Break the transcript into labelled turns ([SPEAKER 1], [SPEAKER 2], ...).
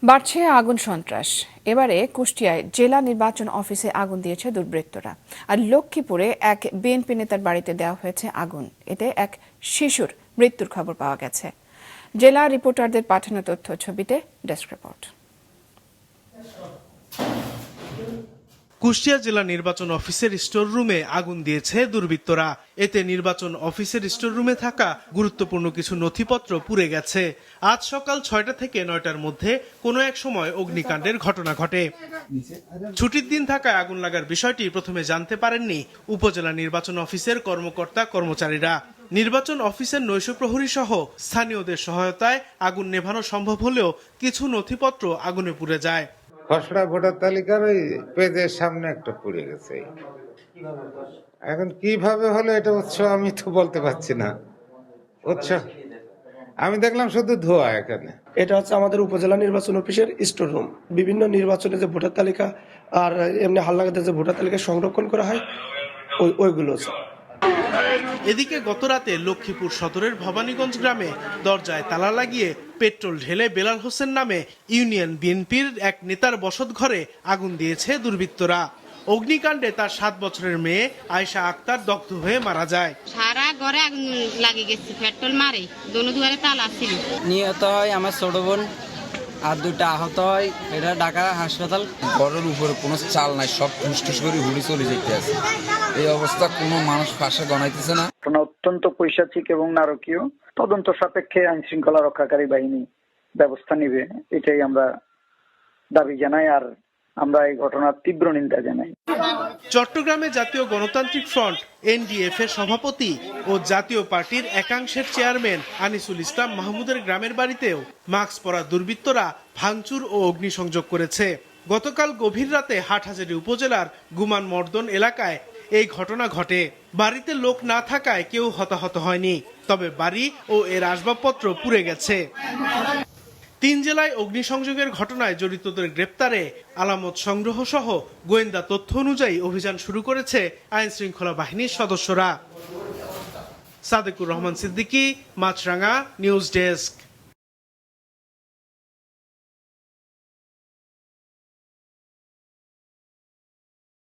[SPEAKER 1] বাড়ছে আগুন সন্ত্রাস। এবারে কুষ্টিয়ায় জেলা নির্বাচন অফিসে আগুন দিয়েছে দুর্বৃত্তরা। আর লক্ষ্মীপুরে এক বিএনপি নেতার বাড়িতে দেওয়া হয়েছে আগুন। এতে এক শিশুর মৃত্যুর খবর পাওয়া গেছে। জেলা রিপোর্টারদের পাঠানো তথ্য ছবিতে ডেস্ক রিপোর্ট।
[SPEAKER 2] কুষ্টিয়া জেলা নির্বাচন অফিসের স্টোর রুমে আগুন দিয়েছে দুর্বৃত্তরা। এতে নির্বাচন অফিসের স্টোর রুমে থাকা গুরুত্বপূর্ণ কিছু নথিপত্র পুড়ে গেছে। আজ সকাল 6টা থেকে 9টার মধ্যে কোনো এক সময় অগ্নিকাণ্ডের ঘটনা ঘটে। ছুটির দিন থাকায় আগুন লাগার বিষয়টি প্রথমে জানতে পারেননি উপজেলা নির্বাচন অফিসের কর্মকর্তা কর্মচারীরা। নির্বাচন অফিসের নৈশ প্রহরী সহ স্থানীয়দের সহায়তায় আগুন নেভানো সম্ভব হলেও কিছু নথিপত্র আগুনে পুড়ে যায়।
[SPEAKER 3] খসড়া ভোটার তালিকার ওই পেজের সামনে একটা পুড়ে গেছে। এখন কিভাবে হলো এটা উৎস আমি তো বলতে পারছি না। উৎস আমি দেখলাম শুধু ধোঁয়া। এখানে
[SPEAKER 4] এটা হচ্ছে আমাদের উপজেলা নির্বাচন অফিসের স্টোর রুম। বিভিন্ন নির্বাচনে যে ভোটার তালিকা আর এমনি হালনাগাদে যে ভোটার তালিকা সংরক্ষণ করা হয় ওইগুলো।
[SPEAKER 2] এদিকে গতরাতে লক্ষ্মীপুর সদরের ভবানীগঞ্জ গ্রামে দরজায় তালা লাগিয়ে পেট্রোল ঢেলে বেলাল হোসেন নামে ইউনিয়ন বিএনপির এক নেতার বসত ঘরে আগুন দিয়েছে দুর্বৃত্তরা। অগ্নিকাণ্ডে তার 7 বছরের মেয়ে আয়েশা আক্তার দগ্ধ হয়ে মারা যায়।
[SPEAKER 5] সারা ঘরে আগুন লাগে গেছে, পেট্রোল মারে, দোনো দুয়ারে তালা ছিল।
[SPEAKER 6] নিহত হয় আমার ছোট বোন আর 2টা আহত হয়। এটা ঢাকা হাসপাতাল।
[SPEAKER 7] ঘরের উপরে কোনো চাল নাই, সব ঠুসঠুস করে হুড়ি চলে যেতে আছে। এই অবস্থা কোনো মানুষ পাশে গণাইতেছে না।
[SPEAKER 8] অত্যন্ত পৈশাচিক এবং নারকীয়। তদন্ত সাপেক্ষে আইন শৃঙ্খলা রক্ষাকারী বাহিনী ব্যবস্থা নিবে, এটাই আমরা দাবি জানাই। আর আমরা এই ঘটনার তীব্র নিন্দা জানাই।
[SPEAKER 2] চট্টগ্রামে জাতীয় গণতান্ত্রিক ফ্রন্ট এনডিএফ এর সভাপতি ও জাতীয় পার্টির একাংশের চেয়ারম্যান আনিসুল ইসলাম মাহমুদের গ্রামের বাড়িতেও মাস্ক পরা দুর্বৃত্তরা ভাঙচুর ও অগ্নিসংযোগ করেছে। গতকাল গভীর রাতে হাটহাজারী উপজেলার গুমান মর্দন এলাকায় এই ঘটনা ঘটে। বাড়িতে লোক না থাকায় কেউ হতাহত হয়নি, তবে বাড়ি ও এর আসবাবপত্র পুড়ে গেছে। 3 জেলায় অগ্নিসংযোগের ঘটনায় জড়িতদের গ্রেপ্তারে আলামত সংগ্রহ সহ গোয়েন্দা তথ্য অনুযায়ী অভিযান শুরু করেছে আইন শৃঙ্খলা বাহিনীর সদস্যরা। সাদেকুর রহমান সিদ্দিকী, মাছরাঙ্গা, নিউজ ডেস্ক।